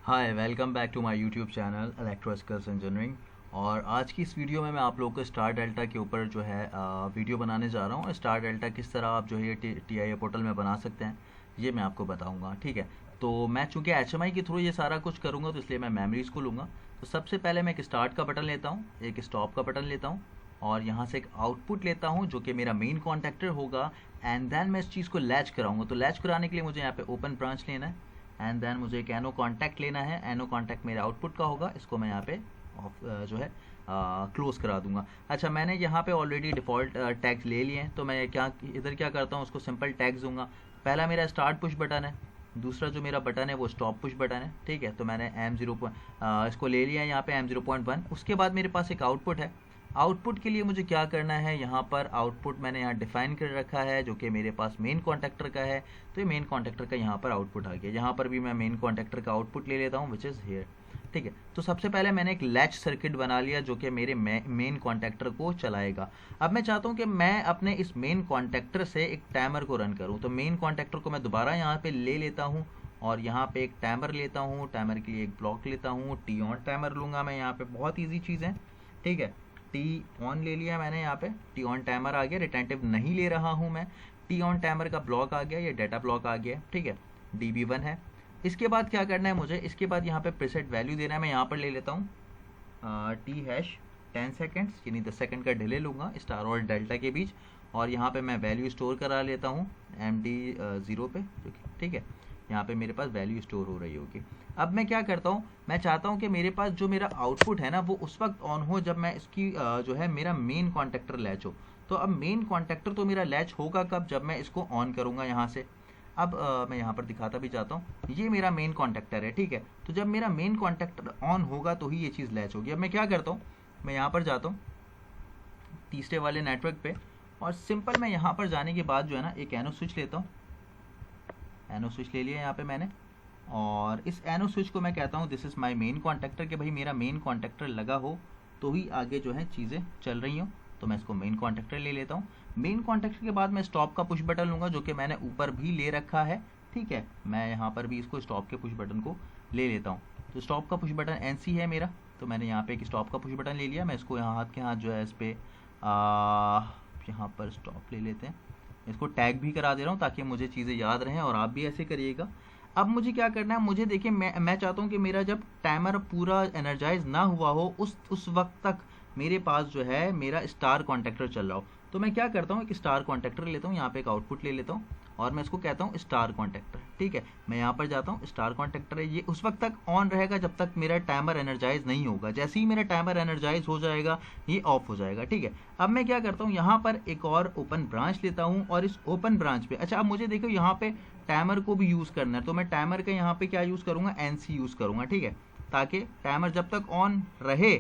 Hi, welcome back to my YouTube channel electro skills engineering. और आज की इस वीडियो में मैं आप लोगों को स्टार डेल्टा के ऊपर जो है वीडियो बनाने जा रहा हूँ। स्टार डेल्टा किस तरह आप जो है TIA पोर्टल में बना सकते हैं, ये मैं आपको बताऊँगा। ठीक है, तो मैं चूँकि HMI के थ्रू ये सारा कुछ करूँगा, तो इसलिए मैं मेमोरीज को लूँगा। तो सबसे पहले मैं एक स्टार्ट का बटन लेता हूँ, एक स्टॉप का बटन लेता हूँ, और यहाँ से एक आउटपुट लेता हूँ जो कि मेरा मेन कॉन्टैक्टर होगा। एंड देन मैं इस चीज़ को लैच कराऊंगा। तो लैच कराने के लिए मुझे यहाँ पे ओपन ब्रांच लेना है, एंड देन मुझे एक एनो कॉन्टैक्ट लेना है। एनो कॉन्टैक्ट मेरे आउटपुट का होगा, इसको मैं यहाँ पे ऑफ जो है क्लोज करा दूंगा। अच्छा, मैंने यहाँ पे ऑलरेडी डिफ़ॉल्ट टैग्स ले लिए हैं, तो मैं इधर क्या करता हूँ, उसको सिंपल टैग्स दूंगा। पहला मेरा स्टार्ट पुश बटन है, दूसरा जो मेरा बटन है वो स्टॉप पुश बटन है। ठीक है, तो मैंने इसको ले लिया है यहाँ पे M0.1। उसके बाद मेरे पास एक आउटपुट है। आउटपुट के लिए मुझे क्या करना है, यहाँ पर आउटपुट मैंने यहाँ डिफाइन कर रखा है जो कि मेरे पास मेन कॉन्टैक्टर का है। तो ये मेन कॉन्टैक्टर का यहाँ पर आउटपुट आ गया। यहाँ पर भी मैं मेन कॉन्टैक्टर का आउटपुट ले लेता हूँ, विच इज़ हेयर। ठीक है, तो सबसे पहले मैंने एक लैच सर्किट बना लिया जो कि मेरे मेन कॉन्टैक्टर को चलाएगा। अब मैं चाहता हूँ कि मैं अपने इस मेन कॉन्टैक्टर से एक टाइमर को रन करूँ। तो मेन कॉन्टैक्टर को मैं दोबारा यहाँ पे ले लेता हूँ, और यहाँ पे एक टाइमर लेता हूँ। टाइमर के लिए एक ब्लॉक लेता हूँ, टी ऑन टाइमर लूँगा मैं यहाँ पे। बहुत ईजी चीज़ है। ठीक है, टी ऑन ले लिया मैंने, यहाँ पे टी ऑन टाइमर आ गया। रिटेंटिव नहीं ले रहा हूँ मैं, टी ऑन टाइमर का ब्लॉक आ गया, ये डाटा ब्लॉक आ गया। ठीक है, DB1 है। इसके बाद क्या करना है मुझे, इसके बाद यहाँ पे प्रीसेट वैल्यू देना है। मैं यहाँ पर ले लेता हूँ T#10 सेकेंड्स, यानी 10 सेकेंड का डिले लूँगा स्टार और डेल्टा के बीच। और यहाँ पे मैं वैल्यू स्टोर करा लेता हूँ MD0 पे। ठीक है, यहाँ पे मेरे पास वैल्यू स्टोर हो रही होगी। अब मैं क्या करता हूँ, मैं चाहता हूँ कि मेरे पास जो मेरा आउटपुट है ना, वो उस वक्त ऑन हो जब मैं इसकी जो है मेरा मेन कॉन्टैक्टर लैच हो। तो अब मेन कॉन्टैक्टर तो मेरा लैच होगा कब, जब मैं इसको ऑन करूँगा यहाँ से। अब मैं यहाँ पर दिखाता भी चाहता हूँ, ये मेरा मेन कॉन्टैक्टर है। ठीक है, तो जब मेरा मेन कॉन्टैक्टर ऑन होगा तो ही ये चीज़ लैच होगी। अब मैं क्या करता हूँ, मैं यहाँ पर जाता हूँ तीसरे वाले नेटवर्क पे, और सिंपल मैं यहाँ पर जाने के बाद जो है ना, एक एनो स्विच लेता हूँ। एनो स्विच ले लिया यहाँ पे मैंने, और इस एनो स्विच को मैं कहता हूँ this is my main contactor, कि भाई मेरा मेन कॉन्टैक्टर लगा हो तो ही आगे जो है चीज़ें चल रही हों। तो मैं इसको मेन कॉन्टैक्टर ले लेता हूँ। मेन कॉन्टैक्टर के बाद मैं स्टॉप का पुश बटन लूँगा जो कि मैंने ऊपर भी ले रखा है। ठीक है, मैं यहाँ पर भी इसको स्टॉप के पुश बटन को ले लेता हूँ। तो स्टॉप का पुश बटन NC है मेरा, तो मैंने यहाँ पे एक स्टॉप का पुश बटन ले लिया। मैं इसको यहाँ हाथ के हाथ जो है इस पर यहाँ पर स्टॉप ले लेते हैं। इसको टैग भी करा दे रहा हूँ ताकि मुझे चीज़ें याद रहें, और आप भी ऐसे करिएगा। अब मुझे क्या करना है, मुझे देखिए, मैं चाहता हूँ कि मेरा जब टाइमर पूरा एनर्जाइज ना हुआ हो, उस वक्त तक मेरे पास जो है मेरा स्टार कॉन्टैक्टर चल रहा हो। तो मैं क्या करता हूँ, एक स्टार कॉन्टैक्टर लेता हूँ, यहाँ पे एक आउटपुट ले लेता हूँ, और मैं इसको कहता हूँ स्टार कॉन्टैक्टर। ठीक है, मैं यहाँ पर जाता हूँ, स्टार कॉन्टैक्टर है, ये उस वक्त तक ऑन रहेगा जब तक मेरा टाइमर एनर्जाइज नहीं होगा। जैसे ही मेरा टाइमर एनर्जाइज हो जाएगा, ये ऑफ हो जाएगा। ठीक है, अब मैं क्या करता हूँ, यहाँ पर एक और ओपन ब्रांच लेता हूँ, और इस ओपन ब्रांच पे, अच्छा अब मुझे देखो यहाँ पे टाइमर को भी यूज़ करना है, तो मैं टाइमर का यहाँ पे क्या यूज़ करूँगा, NC यूज़ करूँगा। ठीक है, ताकि टाइमर जब तक ऑन रहे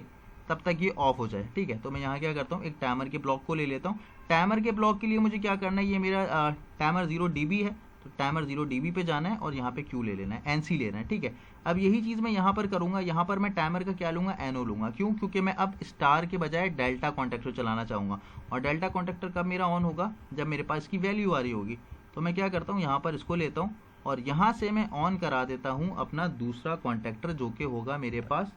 तब तक ये ऑफ हो जाए। ठीक है, तो मैं यहाँ क्या करता हूँ, एक टाइमर के ब्लॉक को ले लेता हूँ। टाइमर के ब्लॉक के लिए मुझे क्या करना है, ये मेरा टाइमर 0 dB है, तो टाइमर 0 dB पे जाना है, और यहाँ पे Q ले लेना है, NC लेना है। ठीक है, अब यही चीज़ मैं यहाँ पर करूँगा। यहाँ पर मैं टाइमर का क्या लूँगा, NO लूँगा। क्यों, क्योंकि मैं अब स्टार के बजाय डेल्टा कॉन्टैक्टर चलाना चाहूँगा, और डेल्टा कॉन्टैक्टर कब मेरा ऑन होगा, जब मेरे पास इसकी वैल्यू आ रही होगी। तो मैं क्या करता हूँ, यहाँ पर इसको लेता हूँ, और यहाँ से मैं ऑन करा देता हूँ अपना दूसरा कॉन्टैक्टर जो कि होगा मेरे पास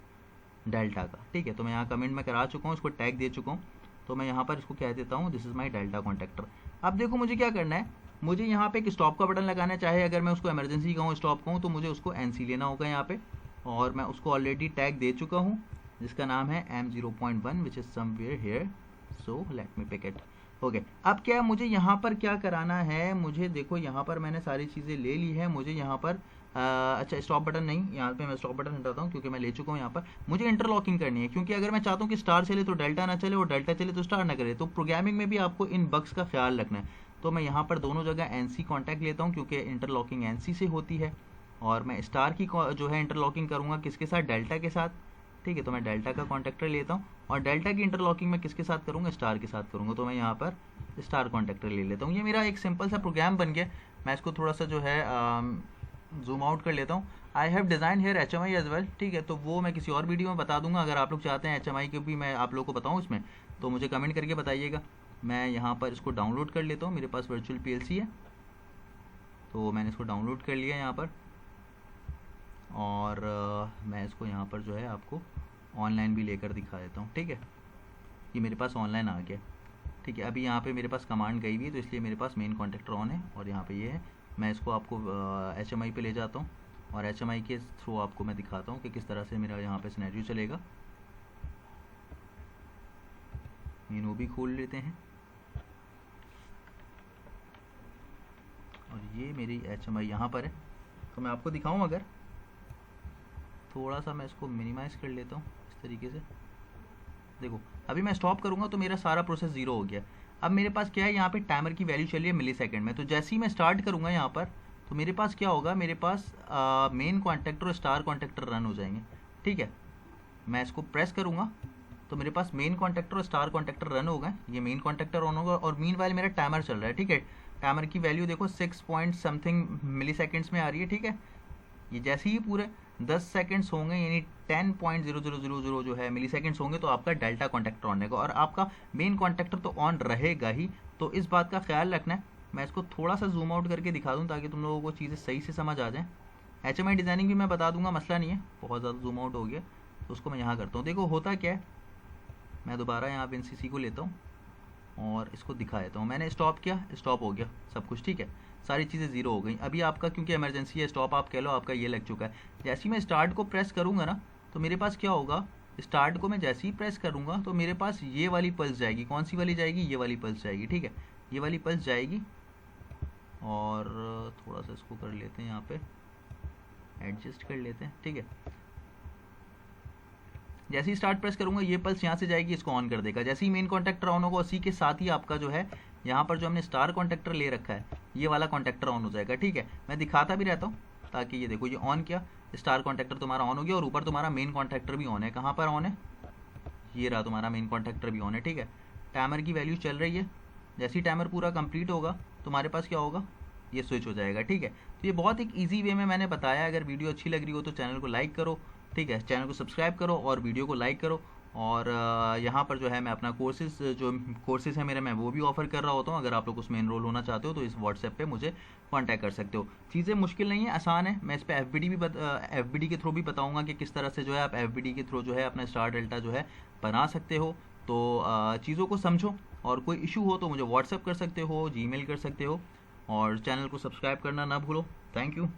डेल्टा का। ठीक है, तो मैं यहाँ कमेंट में करा चुका हूँ, इसको टैग दे चुका हूँ। तो मैं यहाँ पर इसको कह देता हूँ this is my delta contactor. अब देखो मुझे क्या करना है, मुझे यहाँ पे एक स्टॉप का बटन लगाना है। चाहे अगर मैं उसको इमरजेंसी कहूँ, स्टॉप कहूँ, तो मुझे उसको NC लेना होगा यहाँ पे, और मैं उसको ऑलरेडी टैग दे चुका हूँ जिसका नाम है M0.1 which is somewhere here. So let me pick it. Okay, अब क्या मुझे यहाँ पर क्या कराना है, मुझे देखो यहाँ पर मैंने सारी चीज़ें ले ली है। मुझे यहाँ पर अच्छा, स्टॉप बटन नहीं, यहाँ पे मैं स्टॉप बटन हटाता हूँ क्योंकि मैं ले चुका हूँ। यहाँ पर मुझे इंटरलॉकिंग करनी है, क्योंकि अगर मैं चाहता हूँ कि स्टार चले तो डेल्टा ना चले, और डेल्टा चले तो स्टार ना करे। तो प्रोग्रामिंग में भी आपको इन बग्स का ख्याल रखना है। तो मैं यहाँ पर दोनों जगह NC कॉन्टैक्ट लेता हूँ, क्योंकि इंटरलॉकिंग NC से होती है, और मैं स्टार की जो है इंटरलॉकिंग करूँगा किसके साथ, डेल्टा के साथ। ठीक है, तो मैं डेल्टा का कॉन्टैक्टर लेता हूँ, और डेल्टा की इंटरलॉकिंग मैं किसके साथ करूँगा, स्टार के साथ करूँगा। तो मैं यहाँ पर स्टार कॉन्टैक्टर ले लेता हूँ। ये मेरा एक सिंपल सा प्रोग्राम बन गया। मैं इसको थोड़ा सा जो है जूम आउट कर लेता हूँ। I have design here HMI as well. ठीक है, तो वो मैं किसी और वीडियो में बता दूंगा। अगर आप लोग चाहते हैं HMI के भी मैं आप लोग को बताऊँ इसमें, तो मुझे कमेंट करके बताइएगा। मैं यहाँ पर इसको डाउनलोड कर लेता हूँ, मेरे पास वर्चुअल PLC है, तो मैंने इसको डाउनलोड कर लिया यहाँ पर। और मैं इसको यहाँ पर जो है आपको ऑनलाइन भी लेकर दिखा देता हूँ। ठीक है, ये मेरे पास ऑनलाइन आ गया। ठीक है, अभी यहाँ पे मेरे पास कमांड गई हुई है तो इसलिए मेरे पास मेन कॉन्टेक्टर ऑन है और यहाँ पे ये है। मैं इसको आपको HMI पे ले जाता हूँ और HMI के थ्रू आपको मैं दिखाता हूँ कि किस तरह से मेरा यहाँ पे सिनेरियो चलेगा। मेनू भी खोल लेते हैं और ये मेरी HMI यहाँ पर है। तो मैं आपको दिखाऊँ, अगर थोड़ा सा मैं इसको मिनिमाइज़ कर लेता हूँ इस तरीके से। देखो अभी मैं स्टॉप करूँगा तो मेरा सारा प्रोसेस ज़ीरो हो गया। अब मेरे पास क्या है, यहाँ पे टाइमर की वैल्यू चलिए मिली सेकेंड में। तो जैसे ही मैं स्टार्ट करूँगा यहाँ पर तो मेरे पास क्या होगा, मेरे पास मेन कॉन्टेक्टर और स्टार कॉन्टेक्टर रन हो जाएंगे। ठीक है, मैं इसको प्रेस करूँगा तो मेरे पास मेन कॉन्टेक्टर और स्टार कॉन्टेक्टर रन हो गए। ये मेन कॉन्टेक्टर ऑन होगा और मीनवाइल मेरा टाइमर चल रहा है। ठीक है, टाइमर की वैल्यू देखो 6 पॉइंट समथिंग मिली सेकेंड्स में आ रही है। ठीक है, ये जैसे ही पूरे 10 सेकेंड्स होंगे यानी 10.0000 जो है मिली सेकेंड्स होंगे तो आपका डेल्टा कॉन्टेक्टर ऑन रहेगा और आपका मेन कॉन्टेक्टर तो ऑन रहेगा ही। तो इस बात का ख्याल रखना है। मैं इसको थोड़ा सा जूम आउट करके दिखा दूँ ताकि तुम लोगों को चीज़ें सही से समझ आ जाएँ। HMI डिज़ाइनिंग भी मैं बता दूंगा, मसला नहीं है। बहुत ज़्यादा जूम आउट हो गया तो उसको मैं यहाँ करता हूँ। देखो होता क्या है, मैं दोबारा यहाँ WinCC को लेता हूँ और इसको दिखा देता हूँ। मैंने स्टॉप किया, स्टॉप हो गया सब कुछ। ठीक है, सारी चीज़ें ज़ीरो हो गई। अभी आपका क्योंकि इमरजेंसी है, स्टॉप आप कह लो, आपका ये लग चुका है। जैसे ही मैं स्टार्ट को प्रेस करूँगा ना तो मेरे पास क्या होगा, स्टार्ट को मैं जैसे ही प्रेस करूँगा तो मेरे पास ये वाली पल्स जाएगी। कौन सी वाली जाएगी, ये वाली पल्स जाएगी। ठीक है, ये वाली पल्स जाएगी और थोड़ा सा इसको कर लेते हैं, यहाँ पे एडजस्ट कर लेते हैं। ठीक है, जैसे ही स्टार्ट प्रेस करूंगा ये पल्स यहाँ से जाएगी, इसको ऑन कर देगा। जैसे ही मेन कॉन्टेक्टर ऑन होगा उसी के साथ ही आपका जो है यहाँ पर जो हमने स्टार कॉन्टेक्टर ले रखा है ये वाला कॉन्टेक्टर ऑन हो जाएगा। ठीक है, मैं दिखाता भी रहता हूँ ताकि ये देखो, ये ऑन किया, स्टार कॉन्टेक्टर तुम्हारा ऑन हो गया और ऊपर तुम्हारा मेन कॉन्टेक्टर भी ऑन है। कहाँ पर ऑन है, ये रहा तुम्हारा मेन कॉन्टेक्टर भी ऑन है। ठीक है, टाइमर की वैल्यू चल रही है। जैसे ही टाइमर पूरा कंप्लीट होगा तुम्हारे पास क्या होगा, ये स्विच हो जाएगा। ठीक है, तो ये बहुत एक ईजी वे में मैंने बताया। अगर वीडियो अच्छी लग रही हो तो चैनल को लाइक करो। ठीक है, चैनल को सब्सक्राइब करो और वीडियो को लाइक करो। और यहाँ पर जो है मैं अपना कोर्सेज है मेरे, मैं वो भी ऑफर कर रहा होता हूँ। अगर आप लोग उसमें एनरोल होना चाहते हो तो इस व्हाट्सएप पे मुझे कांटेक्ट कर सकते हो। चीज़ें मुश्किल नहीं है, आसान है। मैं इस पर FBD के थ्रू भी बताऊँगा कि किस तरह से जो है आप FBD के थ्रू जो है अपना स्टार डेल्टा जो है बना सकते हो। तो चीज़ों को समझो और कोई इशू हो तो मुझे व्हाट्सएप कर सकते हो, जीमेल कर सकते हो और चैनल को सब्सक्राइब करना ना भूलो। Thank you.